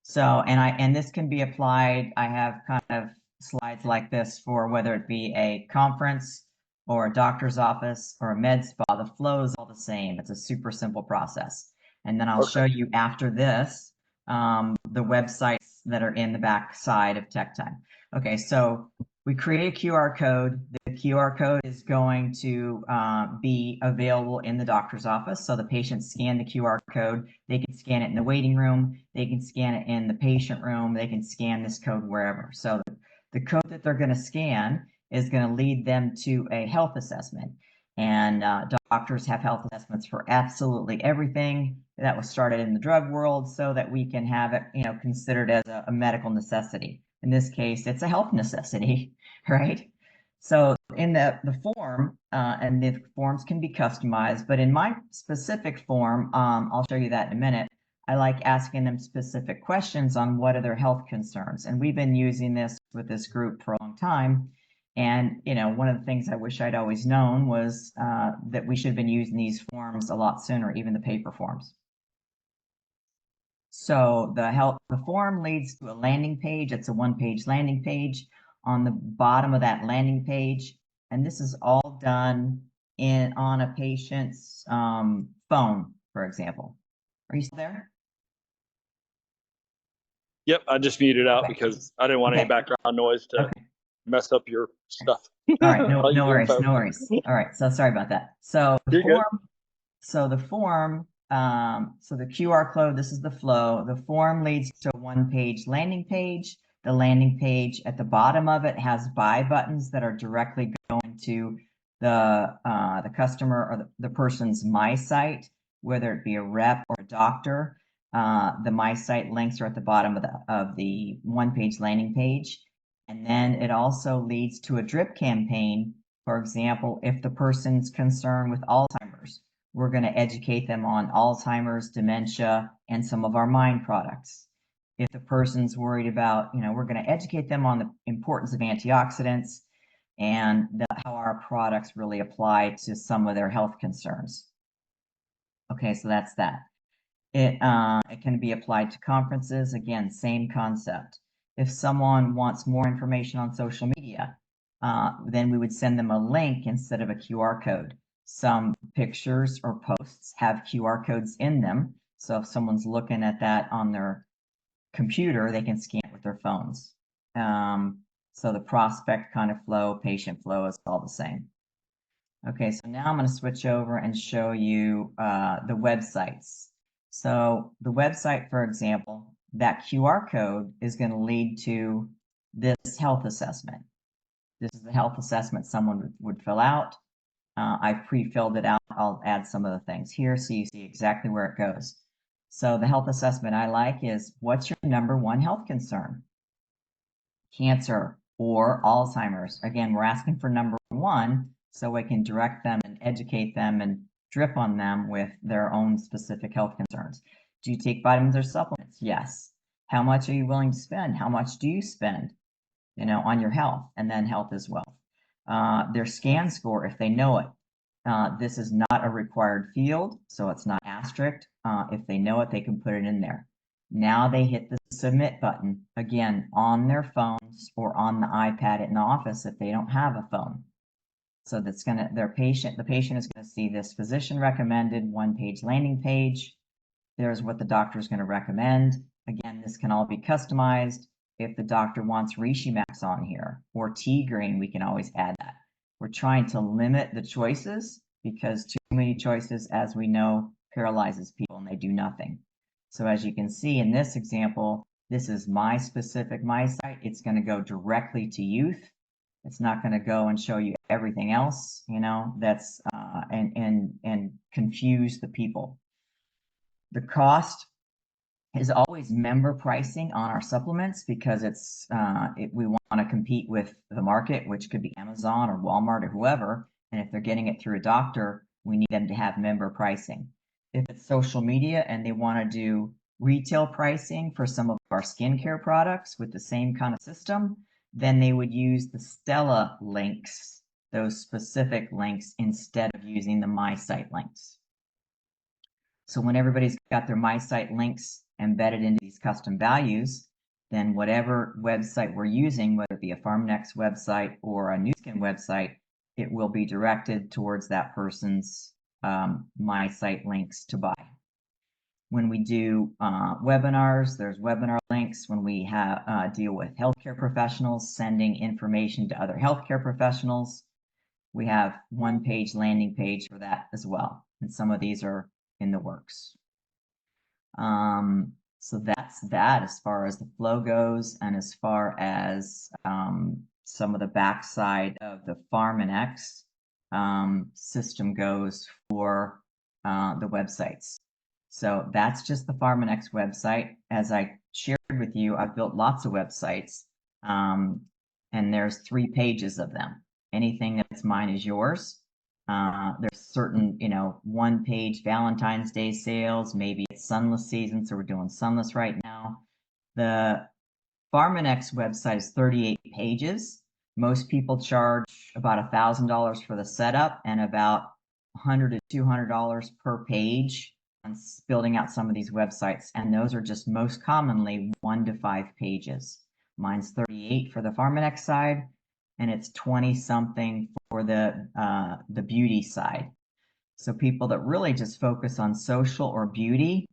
So, and this can be applied. I have kind of slides like this for whether it be a conference or a doctor's office or a med spa. The flow is all the same. It's a super simple process. And then I'll Okay. show you after this the websites that are in the back side of TechTime. Okay, so we create a QR code. The QR code is going to be available in the doctor's office. So the patients scan the QR code. They can scan it in the waiting room. They can scan it in the patient room. They can scan this code wherever. So the code that they're going to scan is going to lead them to a health assessment. And doctors have health assessments for absolutely everything. That was started in the drug world so that we can have it, considered as a medical necessity. In this case, it's a health necessity, right? So in the form, and the forms can be customized, but in my specific form, I'll show you that in a minute. I like asking them specific questions on what are their health concerns. And we've been using this with this group for a long time. And, one of the things I wish I'd always known was that we should have been using these forms a lot sooner, even the paper forms. So the form leads to a landing page. It's a one-page landing page. On the bottom of that landing page, and this is all done on a patient's phone, for example. Are you still there? Yep, I just muted out Okay. because I didn't want any background noise to mess up your stuff. All right, no worries, info. no worries. All right, so sorry about that. So You're good. so the QR code, this is the flow. The form leads to a one-page landing page. The landing page at the bottom of it has buy buttons that are directly going to the customer or the person's My Site, whether it be a rep or a doctor. The My Site links are at the bottom of the one-page landing page. And then it also leads to a drip campaign. For example, if the person's concerned with Alzheimer's, we're going to educate them on Alzheimer's, dementia, and some of our mind products. If the person's worried about, we're going to educate them on the importance of antioxidants and how our products really apply to some of their health concerns. Okay, so that's that. It can be applied to conferences. Again, same concept. If someone wants more information on social media, then we would send them a link instead of a QR code. Some pictures or posts have QR codes in them. So if someone's looking at that on their computer, they can scan it with their phones. So the prospect kind of flow, patient flow is all the same. Okay, so now I'm going to switch over and show you the websites. So the website, for example, that QR code is going to lead to this health assessment. This is the health assessment someone would fill out. I've pre-filled it out. I'll add some of the things here so you see exactly where it goes. So the health assessment I like is, what's your number one health concern? Cancer or Alzheimer's. Again, we're asking for number one so we can direct them and educate them and drip on them with their own specific health concerns. Do you take vitamins or supplements? Yes. How much are you willing to spend? How much do you spend, on your health? And then health as well. Their scan score, if they know it. This is not a required field, so it's not asterisked. If they know it, they can put it in there. Now they hit the submit button, again, on their phones or on the iPad in the office if they don't have a phone. So that's the patient is going to see this physician recommended one-page landing page. There's what the doctor is going to recommend. Again, this can all be customized. If the doctor wants Reishi Max on here or Tea Green, we can always add that. We're trying to limit the choices because too many choices, as we know, paralyzes people and they do nothing. So as you can see in this example, this is my specific My Site. It's going to go directly to youth. It's not going to go and show you everything else, that's and confuse the people. The cost is always member pricing on our supplements because we want to compete with the market, which could be Amazon or Walmart or whoever. And if they're getting it through a doctor, we need them to have member pricing. If it's social media and they want to do retail pricing for some of our skincare products with the same kind of system, then they would use the Stella links, those specific links, instead of using the My Site links. So when everybody's got their My Site links embedded into these custom values, then whatever website we're using, whether it be a FarmNext website or a Nu Skin website, it will be directed towards that person's my site links to buy. When we do webinars, there's webinar links. When we deal with healthcare professionals, sending information to other healthcare professionals, we have one-page landing page for that as well. And some of these are in the works. So that's that as far as the flow goes, and as far as some of the backside of the FarmNext system goes for the websites. So that's just the FarmNext website. As I shared with you, I've built lots of websites, and there's 3 pages of them. Anything that's mine is yours. There's certain, 1-page Valentine's Day sales. Maybe it's sunless season, so we're doing sunless right now. The FarmNext website is 38 pages. Most people charge about $1,000 for the setup and about $100 to $200 per page on building out some of these websites, and those are just most commonly 1 to 5 pages. Mine's 38 for the FarmNext side, and it's 20 something for the beauty side. So people that really just focus on social or beauty,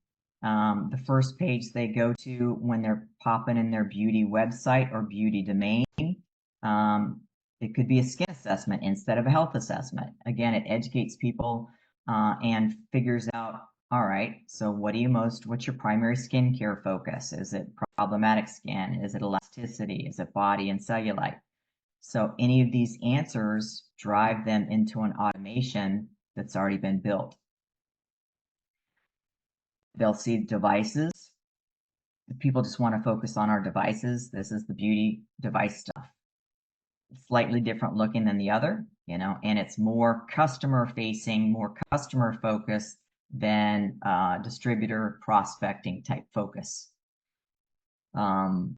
the first page they go to when they're popping in their beauty website or beauty domain, it could be a skin assessment instead of a health assessment. Again, it educates people and figures out, all right, so what's your primary skincare focus? Is it problematic skin? Is it elasticity? Is it body and cellulite? So any of these answers drive them into an automation that's already been built. They'll see devices. If people just want to focus on our devices, this is the beauty device stuff. Slightly different looking than the other, and it's more customer facing, more customer focused than distributor prospecting type focus. The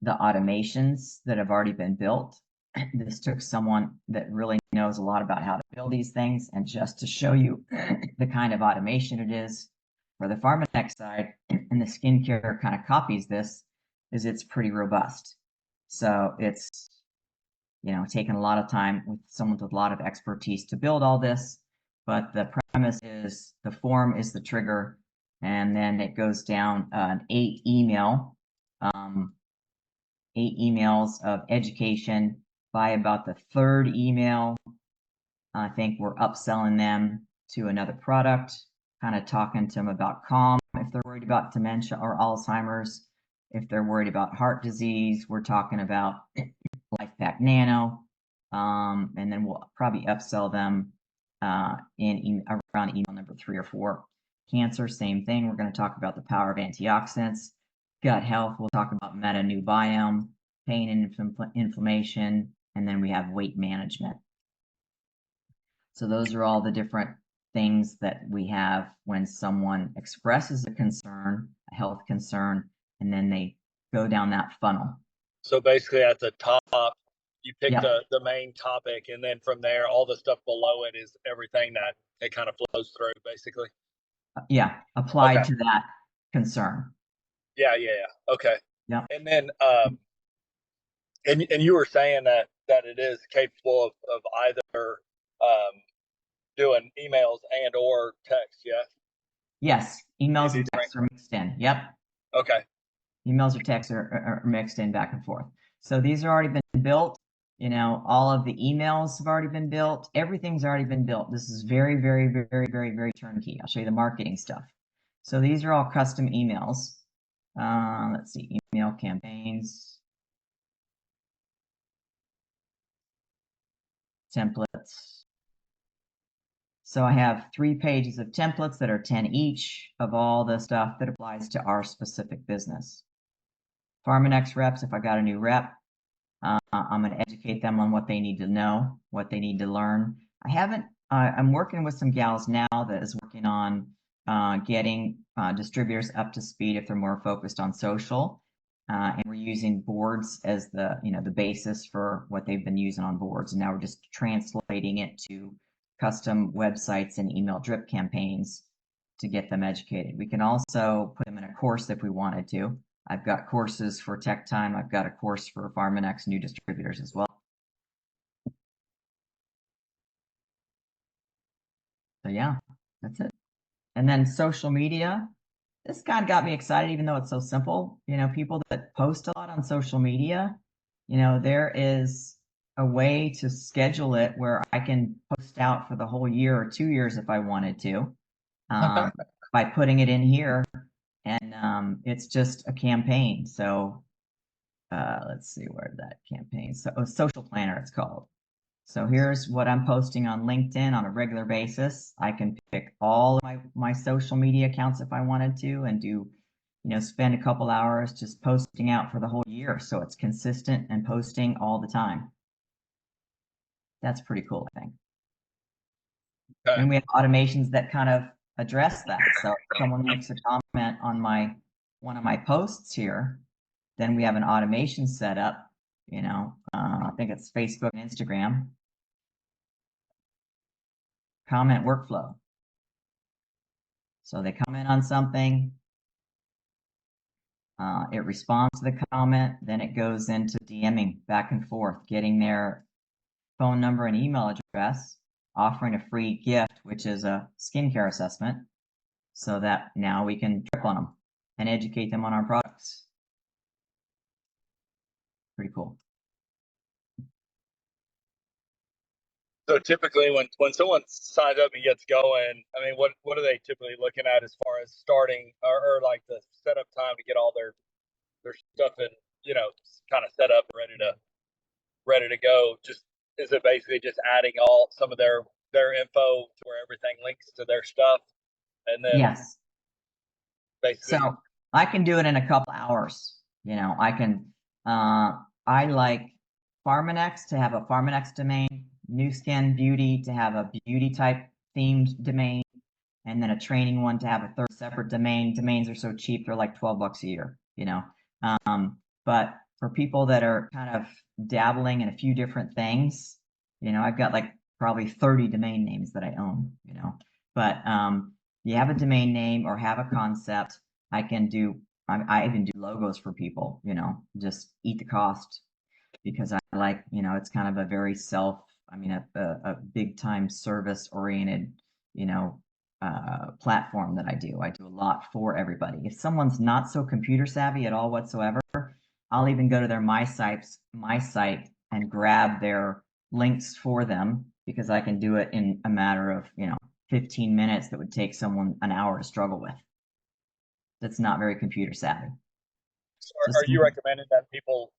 automations that have already been built, this took someone that really knows a lot about how to build these things, and just to show you the kind of automation it is for the FarmNext side, and the skincare kind of copies this, is it's pretty robust. So it's taken a lot of time with someone with a lot of expertise to build all this, but the premise is the form is the trigger, and then it goes down an 8 emails of education. By about the 3rd email, I think we're upselling them to another product, kind of talking to them about Calm if they're worried about dementia or Alzheimer's. If they're worried about heart disease, we're talking about LifePak Nano, and then we'll probably upsell them around email number 3 or 4. Cancer, same thing. We're going to talk about the power of antioxidants. Gut health, we'll talk about meta new biome, pain and inflammation, and then we have weight management. So those are all the different things that we have when someone expresses a concern, a health concern, and then they go down that funnel. So basically at the top, you pick Yep. the main topic, and then from there, all the stuff below it is everything that it kind of flows through, basically. Yeah, applied Okay. to that concern. Yeah. Okay. Yeah. And then, and you were saying that it is capable of either doing emails and or text, yeah? Yes, emails and texts are mixed in. Yep. Okay. Emails or texts are mixed in back and forth. So these are already been built. All of the emails have already been built. Everything's already been built. This is very, very, very, very, very turnkey. I'll show you the marketing stuff. So these are all custom emails. Let's see, email campaigns, templates. So I have 3 pages of templates that are 10 each of all the stuff that applies to our specific business. FarmNext reps, if I got a new rep, I'm going to educate them on what they need to know, what they need to learn. I'm working with some gals now that is working on getting distributors up to speed if they're more focused on social. And we're using boards as the basis for what they've been using on boards. And now we're just translating it to custom websites and email drip campaigns to get them educated. We can also put them in a course if we wanted to. I've got courses for TechTime. I've got a course for Pharmanex new distributors as well. So yeah, that's it. And then social media, this kind of got me excited, even though it's so simple. You know, people that post a lot on social media, you know, there is a way to schedule it where I can post out for the whole year or 2 years if I wanted to, by putting it in here. And it's just a campaign. So let's see where that campaign. So social planner, it's called. So here's what I'm posting on LinkedIn on a regular basis. I can pick all of my social media accounts if I wanted to and do, you know, spend a couple hours just posting out for the whole year. So it's consistent and posting all the time. That's pretty cool, I think. Okay. And we have automations that kind of address that. So if someone makes a comment on one of my posts here, then we have an automation set up, you know, I think it's Facebook and Instagram. Comment workflow. So they comment on something, it responds to the comment, then it goes into DMing back and forth, getting their phone number and email address, offering a free gift, which is a skincare assessment, so that now we can trip on them and educate them on our products. Pretty cool. So typically when someone signs up and gets going, I mean, what are they typically looking at as far as starting or like the setup time to get all their stuff in, you know, kind of set up, ready to go? Just is it basically just adding all some of their info to where everything links to their stuff, and then Yes. basically, So I can do it in a couple hours. You know, I can, I like Pharmanex to have a Pharmanex domain, New Skin Beauty to have a beauty type themed domain, and then a training one to have a third separate domain. Domains are so cheap, they're like 12 bucks a year, you know. But for people that are kind of dabbling in a few different things, you know, I've got like probably 30 domain names that I own, you know. But you have a domain name or have a concept, I can do, I even do logos for people, you know, just eat the cost, because I like, you know, it's kind of a very a big time service oriented, you know, platform that I do. I do a lot for everybody. If someone's not so computer savvy at all whatsoever, I'll even go to their my site and grab their links for them, because I can do it in a matter of, you know, 15 minutes that would take someone an hour to struggle with. That's not very computer savvy. are you recommending that people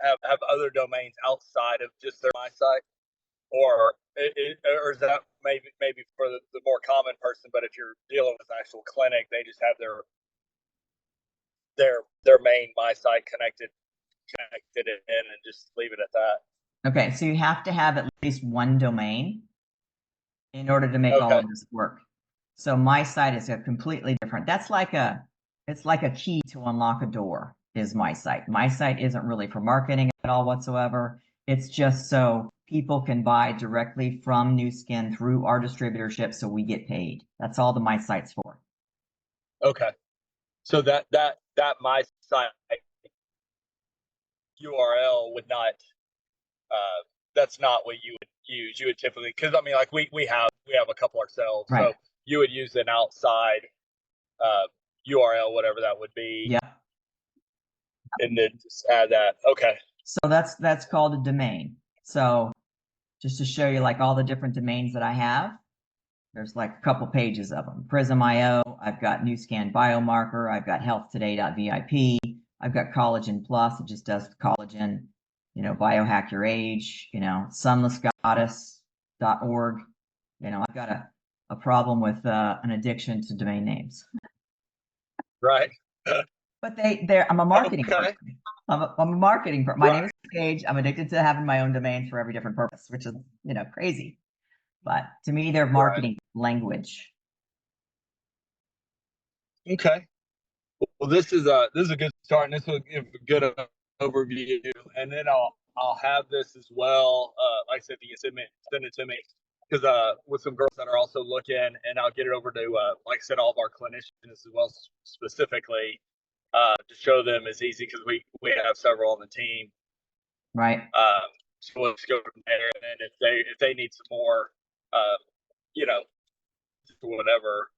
have other domains outside of just their my site, or or is that maybe for the more common person? But if you're dealing with an actual clinic, they just have their main my site connected it in and just leave it at that. Okay, so you have to have at least one domain in order to make all Okay. of this work. So my site is a completely different. It's like a key to unlock a door is my site. My site isn't really for marketing at all whatsoever. It's just so people can buy directly from New Skin through our distributorship, so we get paid. That's all the my site's for. Okay. So that my site URL would not. That's not what you would use. You would typically, because I mean, like we have a couple ourselves, Right. so you would use an outside URL, whatever that would be. Yeah. And then just add that. Okay. So that's called a domain. So just to show you like all the different domains that I have, there's like a couple pages of them. Prism.io, I've got New Scan Biomarker, I've got healthtoday.vip, I've got Collagen Plus, it just does collagen, you know, Biohack Your Age, you know, sunlessgoddess.org. You know, I've got a problem with an addiction to domain names. Right. But I'm a marketing Okay. person. I'm a marketing person. My Right. name is Paige. I'm addicted to having my own domain for every different purpose, which is, you know, crazy. But to me, they're marketing language. Okay. Well, this is a good start, and this will give a good overview. And then I'll have this as well. Like I said, you can send it to me because with some girls that are also looking, and I'll get it over to like I said, all of our clinicians as well, specifically to show them it's easy because we have several on the team. Right. So let's go from there, and then if they need some more, you know, whatever,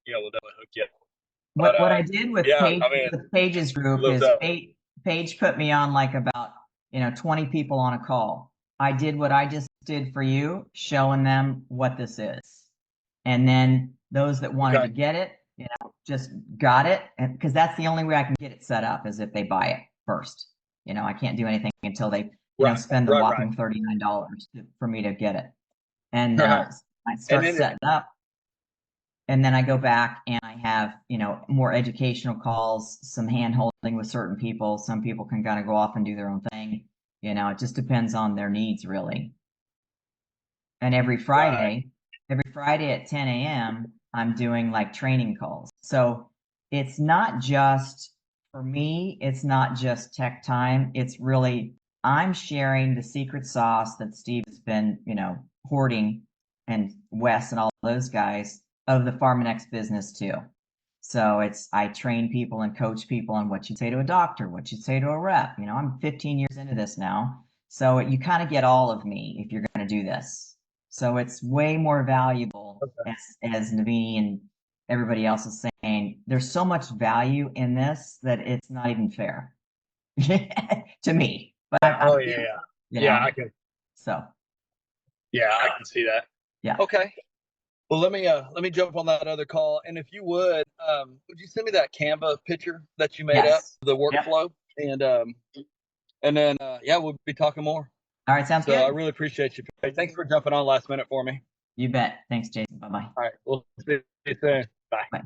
we'll definitely hook you. But What I did with yeah, Paige, I mean, with Paige's group lives is up. Paige put me on like about 20 people on a call. I did what I just did for you, showing them what this is, and then those that wanted to get it, just got it, and because that's the only way I can get it set up is if they buy it first. I can't do anything until they spend the whopping $39 for me to get it, and I start setting up. And then I go back and I have, more educational calls, some hand holding with certain people. Some people can kind of go off and do their own thing. It just depends on their needs, really. And every Friday at 10 a.m., I'm doing like training calls. So it's not just, for me, it's not just tech time. It's really, I'm sharing the secret sauce that Steve has been, hoarding, and Wes and all those guys, of the Pharmanex business too. So I train people and coach people on what you'd say to a doctor, what you'd say to a rep. I'm 15 years into this now. So you kind of get all of me if you're going to do this. So it's way more valuable, as Navini and everybody else is saying. There's so much value in this that it's not even fair to me. But I can. So yeah, I can see that. Yeah. Okay. Well, let me jump on that other call, and if you would you send me that Canva picture that you made up, the workflow, and then we'll be talking more. All right, sounds good. I really appreciate you. Thanks for jumping on last minute for me. You bet. Thanks, Jason. Bye-bye. All right, we'll see you soon. Bye. Bye.